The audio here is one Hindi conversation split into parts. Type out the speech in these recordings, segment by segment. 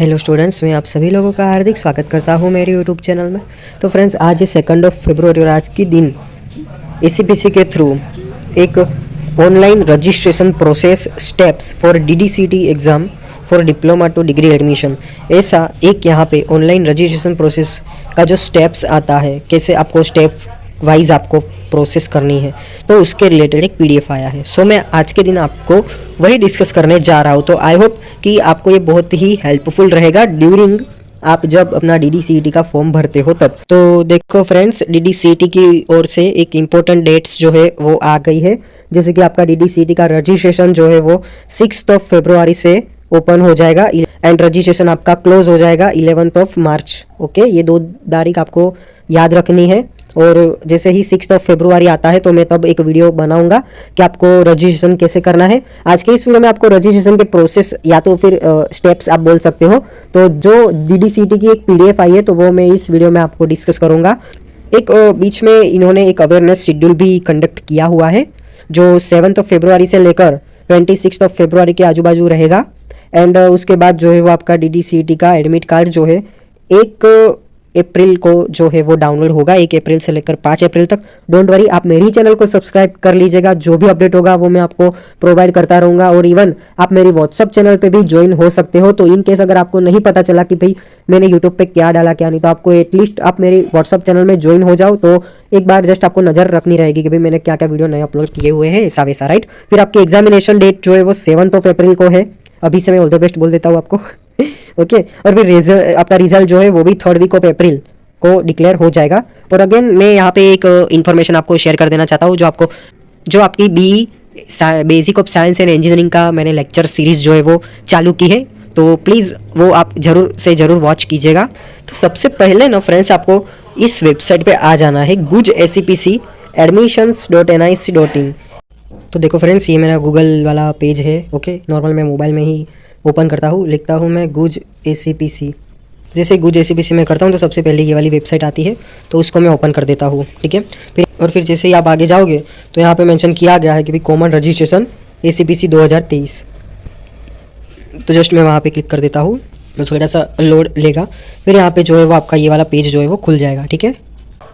हेलो स्टूडेंट्स, मैं आप सभी लोगों का हार्दिक स्वागत करता हूं मेरे यूट्यूब चैनल में। तो फ्रेंड्स, आज है 2 फरवरी और आज के दिन एसीपीसी के थ्रू एक online registration process steps for DDCT exam for diploma to degree admission, ऐसा एक यहाँ पे ऑनलाइन रजिस्ट्रेशन प्रोसेस का जो स्टेप्स आता है, कैसे आपको स्टेप वाइज आपको प्रोसेस करनी है, तो उसके रिलेटेड एक पीडीएफ आया है। सो मैं आज के दिन आपको वही डिस्कस करने जा रहा हूँ। तो आई होप कि आपको ये बहुत ही हेल्पफुल रहेगा ड्यूरिंग आप जब अपना डीडीसीटी का फॉर्म भरते हो तब। तो देखो फ्रेंड्स, डीडीसीटी की ओर से एक इम्पोर्टेंट डेट्स जो है वो आ गई है। जैसे कि आपका डीडीसीटी का रजिस्ट्रेशन जो है वो 6 फरवरी से ओपन हो जाएगा एंड रजिस्ट्रेशन आपका क्लोज हो जाएगा 11 मार्च। ओके, ये 2 तारीख आपको याद रखनी है। और जैसे ही 6 फरवरी आता है तो मैं तब एक वीडियो बनाऊंगा कि आपको रजिस्ट्रेशन कैसे करना है। आज के इस वीडियो में आपको रजिस्ट्रेशन के प्रोसेस या तो फिर स्टेप्स आप बोल सकते हो, तो जो डीडीसीटी की एक पीडीएफ आई है तो वो मैं इस वीडियो में आपको डिस्कस करूंगा। एक बीच में इन्होंने एक अवेयरनेस शेड्यूल भी कंडक्ट किया हुआ है जो 7 फरवरी से लेकर 26 फरवरी के आजू बाजू रहेगा। एंड उसके बाद जो है वो आपका डीडीसीटी का एडमिट कार्ड जो है 1 अप्रैल को जो है वो डाउनलोड होगा, 1 अप्रैल से लेकर 5 अप्रैल तक। डोंट वरी, आप मेरी चैनल को सब्सक्राइब कर लीजिएगा, जो भी अपडेट होगा वो मैं आपको प्रोवाइड करता रहूँगा। और इवन आप मेरी व्हाट्सअप चैनल पे भी ज्वाइन हो सकते हो। तो इन केस अगर आपको नहीं पता चला कि भाई मैंने यूट्यूब पे क्या डाला क्या नहीं, तो आपको एटलीस्ट आप मेरी व्हाट्सअप चैनल में ज्वाइन हो जाओ, तो एक बार जस्ट आपको नज़र रखनी रहेगी कि भाई मैंने क्या क्या वीडियो नए अपलोड किए हुए हैं, ऐसा वैसा, राइट। फिर आपकी एग्जामिनेशन डेट जो है वो 7 अप्रैल को है। अभी से मैं ऑल द बेस्ट बोल देता हूँ आपको ओके। और फिर आपका रिजल्ट जो है वो भी 3rd वीक ऑफ अप्रैल को डिक्लेयर हो जाएगा। और अगेन मैं यहाँ पे एक इन्फॉर्मेशन आपको शेयर कर देना चाहता हूँ, जो आपकी basic of science and engineering का मैंने लेक्चर सीरीज जो है वो चालू की है, तो प्लीज़ वो आप जरूर से ज़रूर वॉच कीजिएगा। तो सबसे पहले ना फ्रेंड्स, आपको इस वेबसाइट पे आ जाना है gujacpcadmissions.nic.in। तो देखो फ्रेंड्स, ये मेरा गूगल वाला पेज है। ओके, नॉर्मल मैं मोबाइल में ही ओपन करता हूँ, लिखता हूँ मैं gujacpc। जैसे gujacpc में करता हूँ तो सबसे पहले ये वाली वेबसाइट आती है, तो उसको मैं ओपन कर देता हूँ, ठीक है। फिर जैसे ही आप आगे जाओगे तो यहाँ पे मेंशन किया गया है कि भाई कॉमन रजिस्ट्रेशन ACPC 2023। तो जस्ट मैं वहाँ पे क्लिक कर देता हूँ, तो थोड़ा सा लोड लेगा। फिर यहाँ पे जो है वो आपका ये वाला पेज जो है वो खुल जाएगा, ठीक है।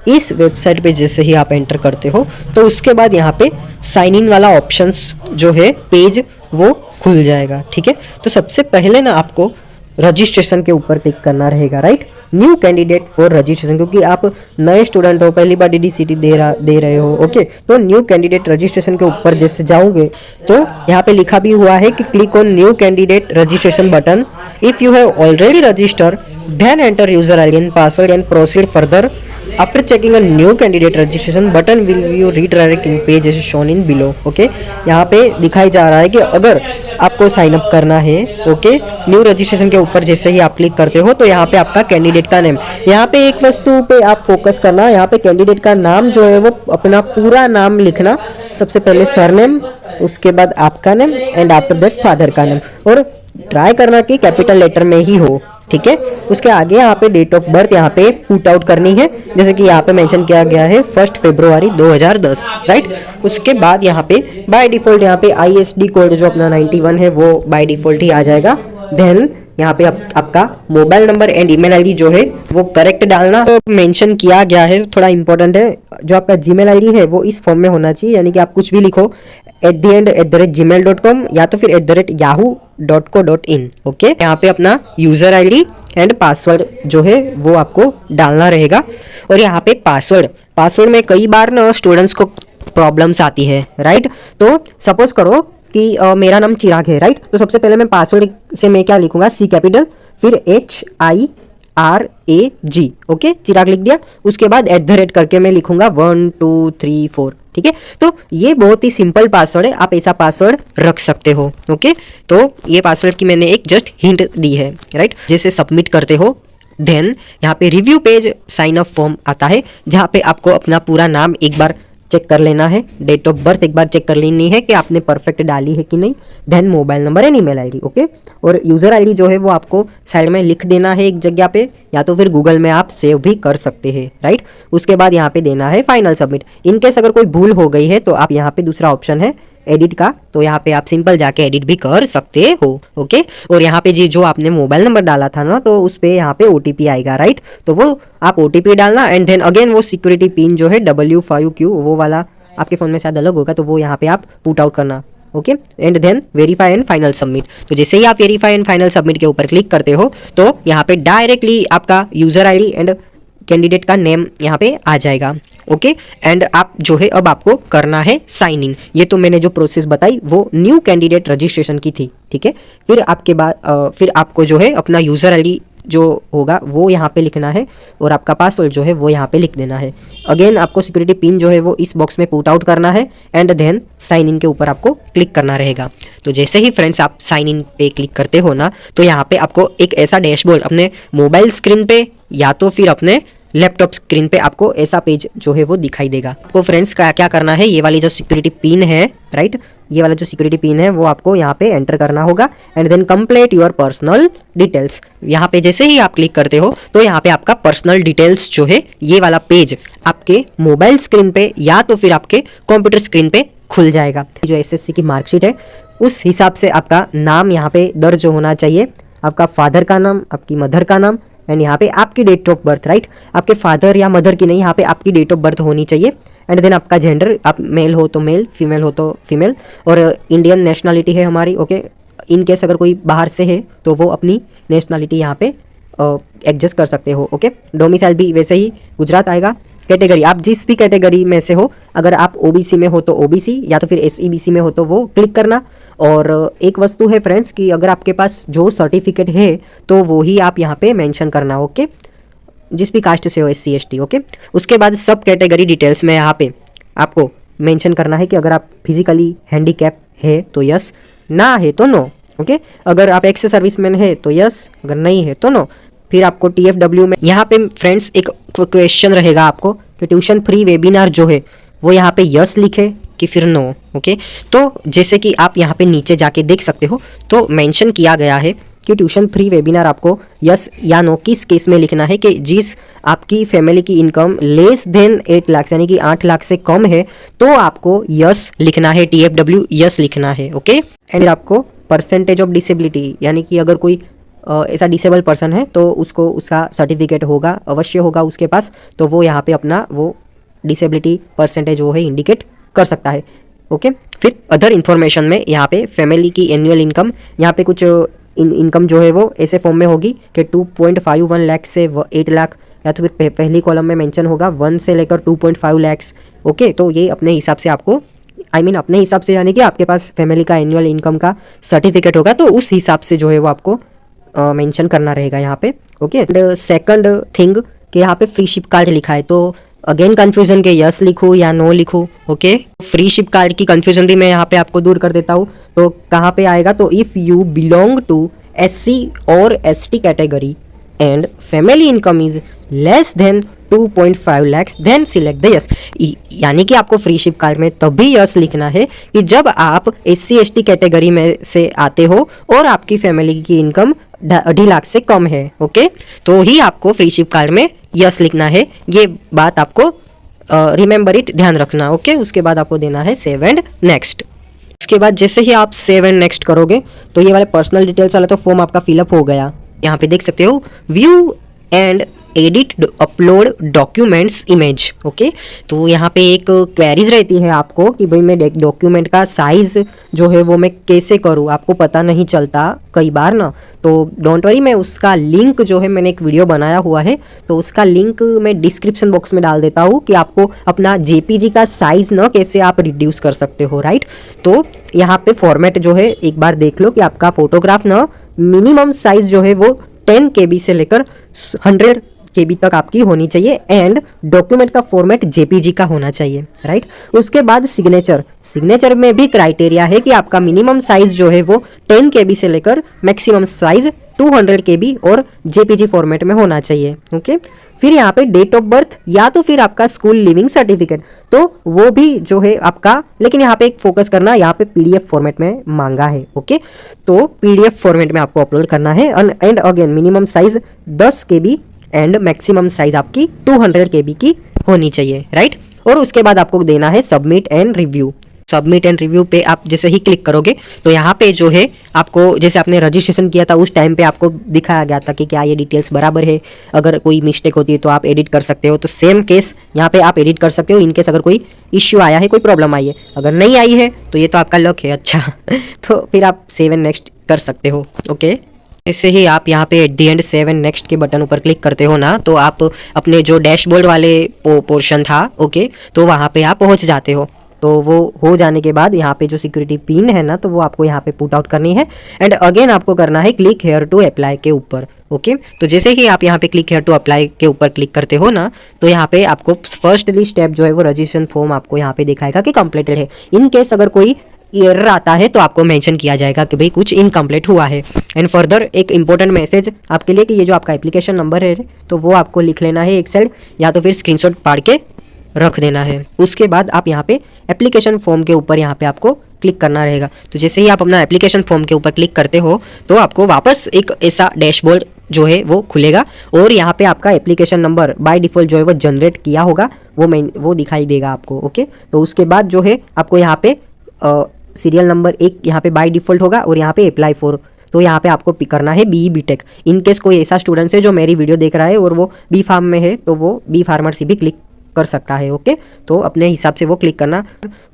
इस वेबसाइट पे जैसे ही आप एंटर करते हो तो उसके बाद यहाँ पे साइन इन वाला ऑप्शंस जो है पेज वो खुल जाएगा, ठीक है। तो सबसे पहले ना आपको रजिस्ट्रेशन के ऊपर क्लिक करना रहेगा, right. New candidate for registration, क्योंकि आप नए स्टूडेंट हो, पहली बार डीडीसीटी दे रहे हो। ओके, तो न्यू कैंडिडेट रजिस्ट्रेशन के ऊपर जैसे जाओगे तो यहाँ पे लिखा भी हुआ है कि click on new candidate registration button. If you have already registered then enter user ID and password and proceed further. After checking a new candidate registration button will you redirect in page as shown in below. Okay, यहाँ पे दिखाई जा रहा है कि अगर आपको साइन अप करना है, ओके, न्यू रजिस्ट्रेशन के ऊपर जैसे ही आप क्लिक करते हो तो यहाँ पे आपका कैंडिडेट का नेम, यहाँ पे एक वस्तु पे आप फोकस करना। यहाँ पे कैंडिडेट का नाम जो है वो अपना पूरा नाम लिखना, सबसे पहले सरनेम, उसके बाद आपका name and after that father का नेम, और ट्राई करना कि कैपिटल लेटर में ही हो, ठीक है। उसके आगे यहाँ पे डेट ऑफ बर्थ यहाँ पे पुट आउट करनी है, जैसे कि यहाँ पे मेंशन किया गया है 1 फरवरी 2010, राइट। उसके बाद यहाँ पे बाय डिफॉल्ट यहाँ पे ISD कोड जो अपना 91 है वो बाय डिफॉल्ट ही आ जाएगा। देन यहाँ पे आपका mobile number and email ID जो है वो करेक्ट डालना तो मेंशन किया गया है, थोड़ा इंपॉर्टेंट है। जो आपका जीमेल आईडी है वो इस फॉर्म में होना चाहिए, यानी कि आप कुछ भी लिखो @gmail.com या तो फिर @yahoo.co.in। ओके, यहाँ पे अपना यूजर आईडी एंड पासवर्ड जो है वो आपको डालना रहेगा। और यहाँ पे पासवर्ड में कई बार ना स्टूडेंट्स को प्रॉब्लम्स आती है, राइट। तो सपोज करो कि मेरा नाम चिराग है, राइट। तो सबसे पहले मैं पासवर्ड से मैं क्या लिखूंगा, C कैपिटल, फिर HIRAG, ओके, चिराग लिख दिया। उसके बाद @ करके मैं लिखूंगा 1 2 3 4, ठीक है। तो ये बहुत ही सिंपल पासवर्ड है, आप ऐसा पासवर्ड रख सकते हो, ओके। तो ये पासवर्ड की मैंने एक जस्ट हिंट दी है, राइट। जैसे सबमिट करते हो देन यहाँ पे review page sign up form आता है, जहाँ पे आपको अपना पूरा नाम एक बार चेक कर लेना है, डेट ऑफ बर्थ एक बार चेक कर लेनी है कि आपने परफेक्ट डाली है कि नहीं, then mobile number and email ID, okay. और यूजर आईडी जो है वो आपको साइड में लिख देना है एक जगह पे, या तो फिर गूगल में आप सेव भी कर सकते हैं, राइट। उसके बाद यहाँ पे देना है फाइनल सबमिट। इनकेस अगर कोई भूल हो गई है तो आप यहाँ पे दूसरा ऑप्शन है एडिट का, तो यहाँ पे आप सिंपल जाके एडिट भी कर सकते हो। ओके, और यहाँ पे जी जो आपने मोबाइल नंबर डाला था ना, तो उस पर यहाँ पे OTP आएगा, राइट। तो वो आप OTP डालना एंड देन अगेन वो सिक्योरिटी पिन जो है W5Q वो वाला आपके फ़ोन में शायद अलग होगा, तो वो यहाँ पे आप पुट आउट करना। Okay, and then verify and final submit. तो जैसे ही आप वेरीफाई एंड फाइनल सबमिट के ऊपर क्लिक करते हो तो यहाँ पे डायरेक्टली आपका यूज़र ID एंड कैंडिडेट का नेम यहाँ पे आ जाएगा। ओके, एंड आप जो है अब आपको करना है साइन इन। ये तो मैंने जो प्रोसेस बताई वो न्यू कैंडिडेट रजिस्ट्रेशन की थी, ठीक है। फिर आपके बाद फिर आपको जो है अपना यूज़र ID जो होगा वो यहाँ पे लिखना है और आपका पासवर्ड जो है वो यहाँ पे लिख देना है। अगेन आपको सिक्योरिटी पिन जो है वो इस बॉक्स में पुट आउट करना है एंड देन साइन इन के ऊपर आपको क्लिक करना रहेगा। तो जैसे ही फ्रेंड्स आप साइन इन पे क्लिक करते हो ना, तो यहाँ पे आपको एक ऐसा डैशबोर्ड अपने मोबाइल स्क्रीन पे या तो फिर अपने लैपटॉप स्क्रीन पे आपको ऐसा पेज जो है वो दिखाई देगा। तो फ्रेंड्स क्या करना है, ये वाली जो सिक्योरिटी पिन है, राइट, ये वाला जो सिक्योरिटी पिन है वो आपको यहाँ पे एंटर करना होगा and then complete your personal details. यहाँ पे जैसे ही आप क्लिक करते हो तो यहाँ पे आपका पर्सनल डिटेल्स जो है ये वाला पेज आपके मोबाइल स्क्रीन पे या तो फिर आपके कंप्यूटर स्क्रीन पे खुल जाएगा। जो SSC की मार्कशीट है उस हिसाब से आपका नाम यहाँ पे दर्ज होना चाहिए, आपका फादर का नाम, आपकी मदर का नाम एंड यहाँ पे आपकी डेट ऑफ बर्थ, राइट। आपके फादर या मदर की नहीं, यहाँ पे आपकी डेट ऑफ बर्थ होनी चाहिए एंड देन आपका जेंडर, आप मेल हो तो मेल, फीमेल हो तो फीमेल, और इंडियन नेशनलिटी है हमारी। ओके, इन केस अगर कोई बाहर से है तो वो अपनी नेशनलिटी यहाँ पे एडजस्ट कर सकते हो। ओके, डोमिसाइल भी वैसे ही गुजरात आएगा। कैटेगरी आप जिस भी कैटेगरी में से हो, अगर आप OBC में हो तो OBC या तो फिर SEBC में हो तो वो क्लिक करना। और एक वस्तु है फ्रेंड्स कि अगर आपके पास जो सर्टिफिकेट है तो वो ही आप यहाँ पे मेंशन करना। ओके, जिस भी कास्ट से हो, SC ST। ओके, उसके बाद सब कैटेगरी डिटेल्स में यहाँ पे आपको मेंशन करना है कि अगर आप फिजिकली हैंडीकैप है तो यस, ना है तो नो। ओके, अगर आप एक्स सर्विसमैन है तो यस, अगर नहीं है तो नो। फिर आपको TFW में यहाँ पे फ्रेंड्स एक क्वेश्चन रहेगा आपको कि ट्यूशन फ्री वेबिनार जो है वो यहाँ पे यस लिखे कि फिर नो। ओके, तो जैसे कि आप यहाँ पे नीचे जाके देख सकते हो तो मेंशन किया गया है कि ट्यूशन फ्री वेबिनार आपको यस या नो किस केस में लिखना है, कि जिस आपकी फैमिली की इनकम लेस देन 8 लाख यानी कि 8 लाख से कम है तो आपको यस लिखना है, TFW यस लिखना है। ओके, एंड आपको परसेंटेज ऑफ डिसेबिलिटी यानी कि अगर कोई ऐसा डिसेबल पर्सन है तो उसको उसका सर्टिफिकेट होगा, अवश्य होगा उसके पास, तो वो यहाँ पे अपना वो डिसेबिलिटी परसेंटेज वो है इंडिकेट कर सकता है। ओके, फिर अदर इन्फॉर्मेशन में यहाँ पे फैमिली की एनुअल इनकम, यहाँ पे कुछ इनकम जो है वो ऐसे फॉर्म में होगी कि 2.51 लाख से 8 लाख, या तो फिर पहली कॉलम में मेंशन होगा 1 से लेकर 2.5 लाख। ओके, तो ये अपने हिसाब से आपको अपने हिसाब से यानी कि आपके पास फैमिली का एनुअल इनकम का सर्टिफिकेट होगा तो उस हिसाब से जो है वो आपको मेंशन करना रहेगा यहाँ पे। ओके, एंड सेकंड थिंग कि यहाँ पे फ्री शिप कार्ड लिखा है, तो अगेन कंफ्यूजन के यस लिखूँ या नो लिखूँ। ओके, फ्री शिप कार्ड की कंफ्यूजन भी मैं यहाँ पे आपको दूर कर देता हूँ। तो कहाँ पे आएगा, तो if you belong to SC और ST category and family income is less than 2.5 lakhs then select the yes. यानी कि आपको फ्री शिप कार्ड में तभी यस लिखना है कि जब आप SC ST कैटेगरी में से आते हो और आपकी फैमिली की इनकम 2.5 लाख से कम है। ओके, तो ही आपको फ्री शिप कार्ड में यस लिखना है। ये बात आपको रिमेंबर इट, ध्यान रखना। ओके, उसके बाद आपको देना है सेव एंड नेक्स्ट। उसके बाद जैसे ही आप सेव एंड नेक्स्ट करोगे तो ये वाले पर्सनल डिटेल्स वाला तो फॉर्म आपका फिलअप हो गया। यहाँ पे देख सकते हो view and edit upload documents image. Okay, तो यहाँ पे एक क्वेरीज रहती है आपको कि भाई मैं डॉक्यूमेंट का साइज जो है वो मैं कैसे करूँ, आपको पता नहीं चलता कई बार ना, तो डोंट वरी, मैं उसका लिंक जो है मैंने एक वीडियो बनाया हुआ है तो उसका लिंक मैं डिस्क्रिप्शन बॉक्स में डाल देता हूँ कि आपको अपना JPG का साइज ना कैसे आप रिड्यूस कर सकते हो, राइट। तो यहाँ पे फॉर्मेट जो है एक बार देख लो कि आपका फोटोग्राफ ना मिनिमम साइज जो है वो 10 KB से लेकर 100 KB तक आपकी होनी चाहिए एंड डॉक्यूमेंट का फॉर्मेट JPG का होना चाहिए, राइट। उसके बाद सिग्नेचर में भी क्राइटेरिया है कि आपका मिनिमम साइज जो है वो 10 KB से लेकर मैक्सिमम साइज 200 KB और JPG फॉर्मेट में होना चाहिए। ओके, फिर यहाँ पे डेट ऑफ बर्थ या तो फिर आपका स्कूल लिविंग सर्टिफिकेट, तो वो भी जो है आपका, लेकिन यहाँ पे एक फोकस करना, यहाँ पे PDF फॉर्मेट में मांगा है। ओके, तो PDF फॉर्मेट में आपको अपलोड करना है and again minimum size 10 KB and maximum size आपकी 200 KB की होनी चाहिए, राइट। और उसके बाद आपको देना है submit and review. Submit and review पे आप जैसे ही क्लिक करोगे तो यहाँ पे जो है आपको जैसे आपने रजिस्ट्रेशन किया था उस टाइम पे आपको दिखाया गया था कि क्या ये डिटेल्स बराबर है, अगर कोई मिस्टेक होती है तो आप एडिट कर सकते हो। तो सेम केस यहाँ पे आप एडिट कर सकते हो इनकेस अगर कोई इश्यू आया है, कोई प्रॉब्लम आई है। अगर नहीं आई है तो ये तो आपका लक है अच्छा तो फिर आप सेव एंड नेक्स्ट कर सकते हो। ओके, इससे ही आप यहाँ पे at the and save and next के बटन ऊपर क्लिक करते हो ना, तो आप अपने जो डैशबोर्ड वाले पोर्शन था ओके, तो वहाँ पे आप पहुँच जाते हो। तो वो हो जाने के बाद यहाँ पे जो सिक्योरिटी पिन है ना, तो वो आपको यहाँ पे पुट आउट करनी है एंड अगेन आपको करना है क्लिक हेयर टू अप्लाई के ऊपर। ओके, तो जैसे ही आप यहाँ पे क्लिक हेयर टू अप्लाई के ऊपर क्लिक करते हो ना, तो यहाँ पे आपको फर्स्टली स्टेप जो है वो रजिस्ट्रेशन फॉर्म आपको यहाँ पे दिखाएगा कि कंप्लीटेड है। इन केस अगर कोई एरर आता है तो आपको मेंशन किया जाएगा कि भाई कुछ इनकम्प्लीट हुआ है। एंड फर्दर एक इंपॉर्टेंट मैसेज आपके लिए कि ये जो आपका एप्लीकेशन नंबर है तो वो आपको लिख लेना है एक साइड, या तो फिर स्क्रीनशॉट पाड़ के रख देना है। उसके बाद आप यहाँ पे एप्लीकेशन फॉर्म के ऊपर यहाँ पे आपको क्लिक करना रहेगा। तो जैसे ही आप अपना एप्लीकेशन फॉर्म के ऊपर क्लिक करते हो तो आपको वापस एक ऐसा डैशबोर्ड जो है वो खुलेगा और यहाँ पे आपका एप्लीकेशन नंबर बाय डिफ़ॉल्ट जो है वो जनरेट किया होगा वो दिखाई देगा आपको। ओके, तो उसके बाद जो है आपको यहाँ पे सीरियल नंबर एक यहाँ पे बाय डिफ़ॉल्ट होगा और यहाँ पे अप्लाई फॉर, तो यहाँ पे आपको पिक करना है BE BTech। इन केस कोई ऐसा स्टूडेंट है जो मेरी वीडियो देख रहा है और वो बी फार्म में है तो वो बी फार्मेसी भी क्लिक कर सकता है। ओके, तो अपने हिसाब से वो क्लिक करना।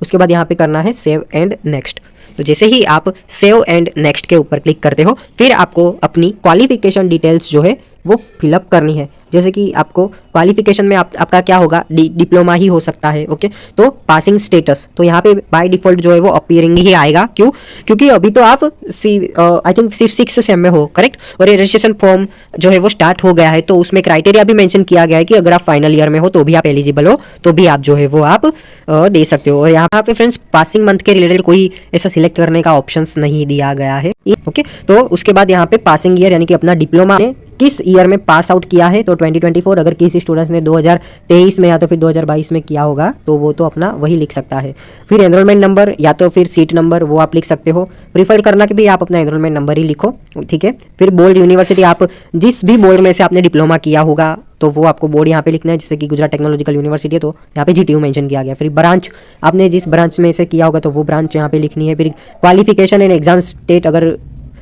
उसके बाद यहाँ पे करना है सेव एंड नेक्स्ट। तो जैसे ही आप सेव एंड नेक्स्ट के ऊपर क्लिक करते हो फिर आपको अपनी क्वालिफिकेशन डिटेल्स जो है वो फिलअप करनी है। जैसे कि आपको क्वालिफिकेशन में आपका क्या होगा, डिप्लोमा ही हो सकता है। ओके, तो पासिंग स्टेटस तो यहाँ पे बाय डिफ़ॉल्ट जो है वो अपीयरिंग ही आएगा। क्यों? क्योंकि अभी तो आप आई थिंक सिर्फ 6 सेम में हो, करेक्ट। और ये रजिस्ट्रेशन फॉर्म जो है वो स्टार्ट हो गया है तो उसमें क्राइटेरिया भी मेंशन किया गया है कि अगर आप फाइनल ईयर में हो तो भी आप एलिजिबल हो, तो भी आप जो है वो आप दे सकते हो। और यहाँ पे फ्रेंड्स पासिंग मंथ के रिलेटेड कोई ऐसा सिलेक्ट करने का ऑप्शन नहीं दिया गया है। ओके, तो उसके बाद यहाँ पे पासिंग ईयर यानी कि अपना डिप्लोमा किस ईयर में पास आउट किया है, तो 2024। अगर किसी स्टूडेंट्स ने 2023 में या तो फिर 2022 में किया होगा तो वो तो अपना वही लिख सकता है। फिर एनरोलमेंट नंबर या तो फिर सीट नंबर वो आप लिख सकते हो। प्रीफर करना कि भी आप अपना एनरोलमेंट नंबर ही लिखो, ठीक है। फिर बोर्ड यूनिवर्सिटी, आप जिस भी बोर्ड में से आपने डिप्लोमा किया होगा तो वो आपको बोर्ड यहाँ पे लिखना है। जैसे कि गुजरात टेक्नोलॉजिकल यूनिवर्सिटी है तो यहाँ पे GTU मेंशन किया गया। फिर ब्रांच, आपने जिस ब्रांच में से किया होगा तो वो ब्रांच यहाँ पे लिखनी है। फिर क्वालिफिकेशन एंड एग्जाम स्टेट, अगर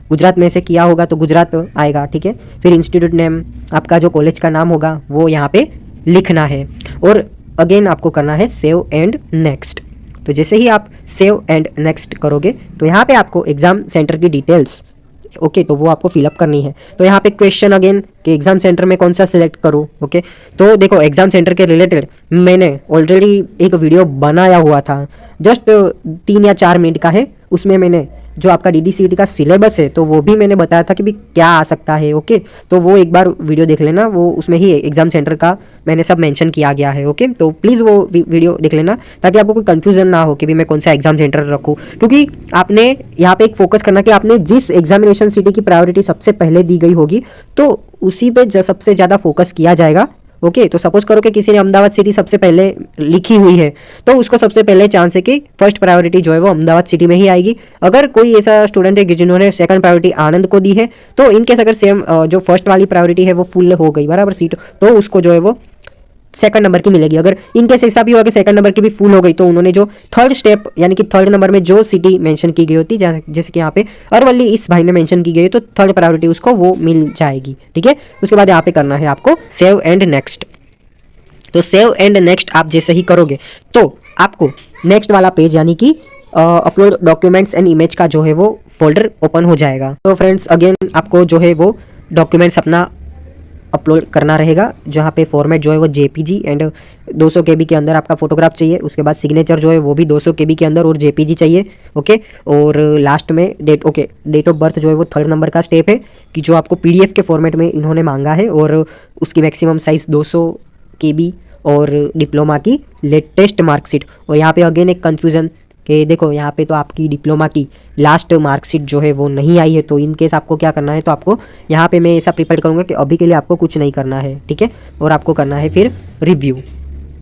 गुजरात में से किया होगा तो गुजरात आएगा, ठीक है। फिर इंस्टीट्यूट नेम, आपका जो कॉलेज का नाम होगा वो यहाँ पे लिखना है और अगेन आपको करना है सेव एंड नेक्स्ट। तो जैसे ही आप सेव एंड नेक्स्ट करोगे तो यहाँ पे आपको एग्जाम सेंटर की डिटेल्स ओके तो वो आपको फिलअप करनी है। तो यहाँ पे क्वेश्चन अगेन कि एग्जाम सेंटर में कौन सा सिलेक्ट करूँ। ओके, तो देखो एग्जाम सेंटर के रिलेटेड मैंने ऑलरेडी एक वीडियो बनाया हुआ था, जस्ट 3 या 4 मिनट का है। उसमें मैंने जो आपका DDCET का सिलेबस है तो वो भी मैंने बताया था कि भी क्या आ सकता है। ओके, तो वो एक बार वीडियो देख लेना, वो उसमें ही एग्जाम सेंटर का मैंने सब मेंशन किया गया है। ओके, तो प्लीज़ वो वीडियो देख लेना ताकि आपको कोई कंफ्यूजन ना हो कि भी मैं कौन सा एग्जाम सेंटर रखूँ। क्योंकि आपने यहाँ पे एक फोकस करना कि आपने जिस एग्जामिनेशन सिटी की प्रायोरिटी सबसे पहले दी गई होगी तो उसी पे सबसे ज़्यादा फोकस किया जाएगा। ओके, तो सपोज करो कि किसी ने अहमदाबाद सिटी सबसे पहले लिखी हुई है तो उसको सबसे पहले चांस है कि फर्स्ट प्रायोरिटी जो है वो अहमदाबाद सिटी में ही आएगी। अगर कोई ऐसा स्टूडेंट है कि जिन्होंने सेकंड प्रायोरिटी आनंद को दी है तो इनकेस अगर सेम जो फर्स्ट वाली प्रायोरिटी है वो फुल हो गई बराबर सीट, तो उसको जो है वो सेकंड नंबर की मिलेगी। अगर इनकेस ऐसा भी हुआ कि सेकंड नंबर की भी फुल हो गई तो उन्होंने जो थर्ड स्टेप यानी कि थर्ड नंबर में जो सिटी मेंशन की गई होती है, जैसे कि यहाँ पे अरवली इस भाई ने मेंशन की गई है तो थर्ड प्रायोरिटी उसको वो मिल जाएगी, ठीक है। उसके बाद यहाँ पे करना है आपको सेव एंड नेक्स्ट। तो सेव एंड नेक्स्ट आप जैसे ही करोगे तो आपको नेक्स्ट वाला पेज यानी कि अपलोड डॉक्यूमेंट्स एंड इमेज का जो है वो फोल्डर ओपन हो जाएगा। तो फ्रेंड्स अगेन आपको जो है वो डॉक्यूमेंट्स अपना अपलोड करना रहेगा, जहाँ पे फॉर्मेट जो है वो JPG एंड 200 KB के अंदर आपका फोटोग्राफ चाहिए। उसके बाद सिग्नेचर जो है वो भी 200 KB के अंदर और JPG चाहिए। ओके, और लास्ट में डेट ऑफ बर्थ जो है वो थर्ड नंबर का स्टेप है कि जो आपको PDF के फॉर्मेट में इन्होंने मांगा है और उसकी मैक्सिमम साइज़ 200 KB और डिप्लोमा की लेटेस्ट मार्कशीट। और यहाँ पे अगेन एक कन्फ्यूज़न कि देखो यहाँ पे तो आपकी डिप्लोमा की लास्ट मार्कशीट जो है वो नहीं आई है, तो इन केस आपको क्या करना है, तो आपको यहाँ पे मैं ऐसा प्रिपेयर करूँगा कि अभी के लिए आपको कुछ नहीं करना है, ठीक है। और आपको करना है फिर रिव्यू।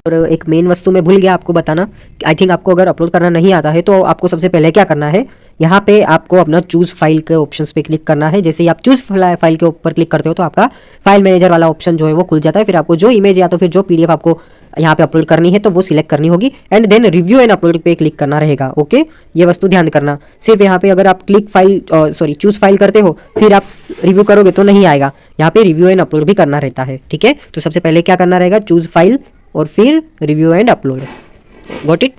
और एक मेन वस्तु मैं भूल गया आपको बताना, आई थिंक आपको अगर अपलोड करना नहीं आता है तो आपको सबसे पहले क्या करना है, यहाँ पे आपको अपना चूज़ फाइल के ऑप्शंस पे क्लिक करना है। जैसे ही आप चूज़ फाइल के ऊपर क्लिक करते हो तो आपका फाइल मैनेजर वाला ऑप्शन जो है वो खुल जाता है। फिर आपको जो इमेज या तो फिर जो PDF आपको यहाँ पे अपलोड करनी है तो वो सिलेक्ट करनी होगी and then review and upload पे क्लिक करना रहेगा। ओके, ये वस्तु ध्यान करना। सिर्फ यहाँ पे अगर आप क्लिक फाइल चूज फाइल करते हो फिर आप रिव्यू करोगे तो नहीं आएगा, यहाँ पे रिव्यू एंड अपलोड भी करना रहता है। ठीक है, तो सबसे पहले क्या करना रहेगा, चूज फाइल और फिर review and upload. Got it.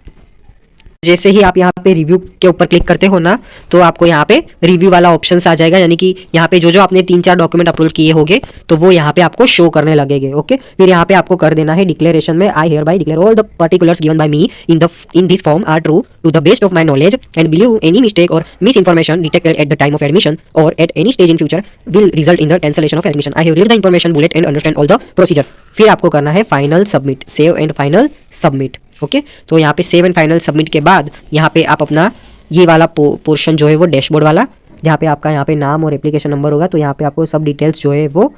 जैसे ही आप यहाँ पे रिव्यू के ऊपर क्लिक करते हो ना तो आपको यहाँ पे रिव्यू वाला ऑप्शंस आ जाएगा, यानी कि यहाँ पे जो जो आपने 3-4 डॉक्यूमेंट अपलोड किए होंगे तो वो यहाँ पे आपको शो करने लगेंगे। ओके, फिर यहाँ पे आपको कर देना है डिक्लेरेशन में, I hereby declare all the particulars given by me in this form are true to the best of my knowledge and believe any mistake or misinformation detected at the time of admission or at any stage in future will result in the cancellation of admission. I have read the information bullet and understand all the procedure. फिर आपको करना है final submit, save and final submit. Okay, तो यहाँ पे सेव एंड फाइनल सबमिट के बाद यहाँ पे आप अपना ये वाला पोर्शन जो है वो डैशबोर्ड वाला, जहाँ पे आपका यहाँ पे नाम और एप्लीकेशन नंबर होगा तो यहाँ पे आपको सब डिटेल्स जो है वो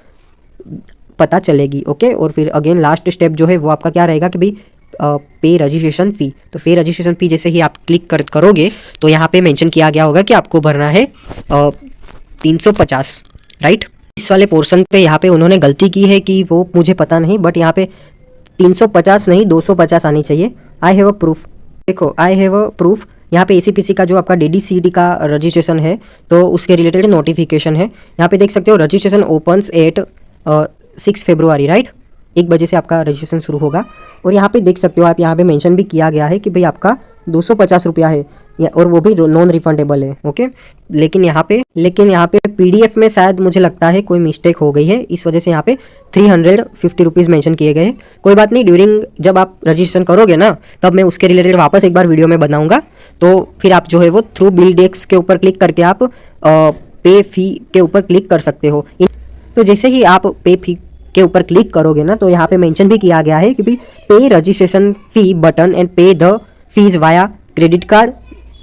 पता चलेगी। ओके, और फिर अगेन लास्ट स्टेप जो है वो आपका क्या रहेगा कि भाई पे रजिस्ट्रेशन फ़ी। तो पे रजिस्ट्रेशन फ़ी जैसे ही आप क्लिक करोगे तो यहाँ पे मेंशन किया गया होगा कि आपको भरना है 350, राइट। इस वाले पोर्शन पे यहाँ पे उन्होंने गलती की है कि वो मुझे पता नहीं, बट यहाँ पे 350 नहीं 250 आनी चाहिए। आई हैव अ प्रूफ, देखो आई हैव अ प्रूफ। यहाँ पे एसीपीसी का जो आपका DDCD का रजिस्ट्रेशन है तो उसके रिलेटेड नोटिफिकेशन है। यहाँ पे देख सकते हो रजिस्ट्रेशन ओपन्स एट 6 फरवरी, राइट। 1 बजे से आपका रजिस्ट्रेशन शुरू होगा और यहाँ पे देख सकते हो आप, यहाँ पे मेंशन भी किया गया है कि भाई आपका 250 रुपया है और वो भी नॉन रिफंडेबल है। ओके, लेकिन यहाँ पे PDF में शायद मुझे लगता है कोई मिस्टेक हो गई है, इस वजह से यहाँ पे 350 रुपीज़ मैंशन किए गए हैं। कोई बात नहीं, ड्यूरिंग जब आप रजिस्ट्रेशन करोगे ना तब मैं उसके रिलेटेड वापस एक बार वीडियो में बनाऊंगा, तो फिर आप जो है वो थ्रू बिल डेस्क के ऊपर क्लिक करके आप पे फी के ऊपर क्लिक कर सकते हो। तो जैसे ही आप पे फी के ऊपर क्लिक करोगे ना तो यहाँ पे मेंशन भी किया गया है कि भाई पे रजिस्ट्रेशन फी बटन एंड पे the fees via credit card,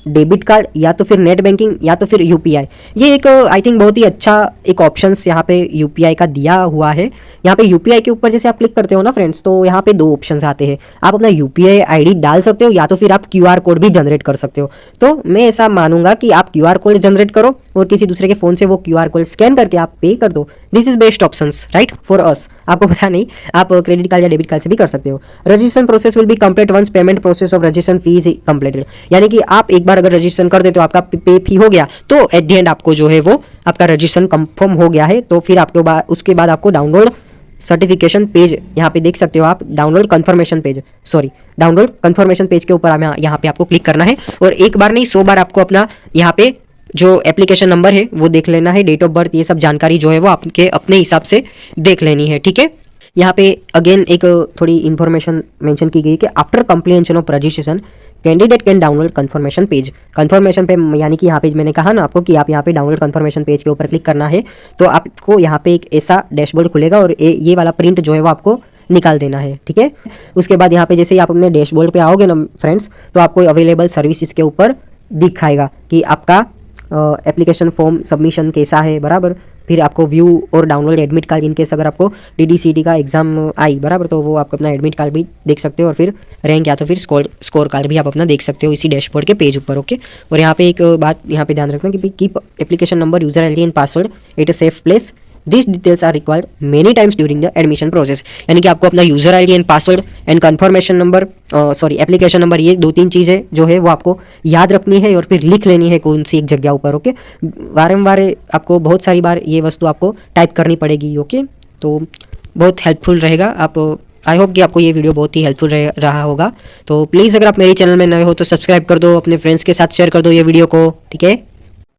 debit card या तो फिर नेट बैंकिंग या तो फिर UPI। ये एक आई थिंक बहुत ही अच्छा एक ऑप्शंस यहाँ पे UPI का दिया हुआ है। यहाँ पे UPI के ऊपर जैसे आप क्लिक करते हो ना फ्रेंड्स तो यहाँ पे 2 ऑप्शंस आते हैं, आप अपना UPI ID डाल सकते हो या तो फिर आप QR कोड भी जनरेट कर सकते हो। तो मैं ऐसा मानूंगा कि आप QR कोड जनरेट करो और किसी दूसरे के फ़ोन से वो QR कोड स्कैन करके आप पे कर दो। This is best options, right, for us. आपको पता नहीं, आप क्रेडिट कार्ड या डेबिट कार्ड से भी कर सकते हो। Registration process will be complete once payment process of registration fees completed, यानी कि आप एक बार अगर रजिस्ट्रेशन कर देते हो आपका पे फी हो गया तो एट द एंड आपको जो है वो आपका रजिस्ट्रेशन कंफर्म हो गया है। तो फिर आपके बाद उसके बाद आपको डाउनलोड सर्टिफिकेशन पेज, यहाँ पे देख सकते हो आप डाउनलोड कंफर्मेशन पेज के ऊपर यहाँ पे आपको क्लिक करना है और एक बार नहीं 100 बार आपको अपना यहाँ पे जो एप्लीकेशन नंबर है वो देख लेना है, डेट ऑफ बर्थ, ये सब जानकारी जो है वो आपके अपने हिसाब से देख लेनी है। ठीक है, यहाँ पे अगेन एक थोड़ी इन्फॉर्मेशन मेंशन की गई कि after completion of registration candidate can download confirmation page. Confirmation पे यानी कि यहाँ पे मैंने कहा ना आपको कि आप यहाँ पे डाउनलोड कंफर्मेशन पेज के ऊपर क्लिक करना है तो आपको यहाँ पे एक ऐसा डैशबोर्ड खुलेगा और ये वाला प्रिंट जो है वो आपको निकाल देना है। ठीक है, उसके बाद यहाँ पे जैसे ही आप अपने डैशबोर्ड पे आओगे ना फ्रेंड्स तो आपको अवेलेबल सर्विसेज के ऊपर दिखाएगा कि आपका एप्लीकेशन फॉर्म सबमिशन कैसा है, बराबर। फिर आपको व्यू और डाउनलोड एडमिट कार्ड, इनकेस अगर आपको DDCD का एग्जाम आई, बराबर, तो वो आप अपना एडमिट कार्ड भी देख सकते हो और फिर रैंक या तो फिर स्कोर कार्ड भी आप अपना देख सकते हो इसी डैशबोर्ड के पेज ऊपर। ओके, और यहाँ पे एक बात यहाँ पे ध्यान रखना कि keep application number, user ID and password at a safe place. This details are required many times during the admission process, यानी कि आपको अपना user ID and password and confirmation number application number, ये 2-3 चीज़ें जो है वो आपको याद रखनी है और फिर लिख लेनी है कौन सी एक जगह ऊपर। ओके, बारंबार आपको बहुत सारी बार ये वस्तु आपको टाइप करनी पड़ेगी। ओके, तो बहुत हेल्पफुल रहेगा। आप आई होप कि आपको ये वीडियो बहुत ही हेल्पफुल रहा होगा। तो प्लीज़ अगर आप मेरे चैनल में नए हो तो सब्सक्राइब कर दो, अपने फ्रेंड्स के साथ शेयर कर दो ये वीडियो को। ठीक है।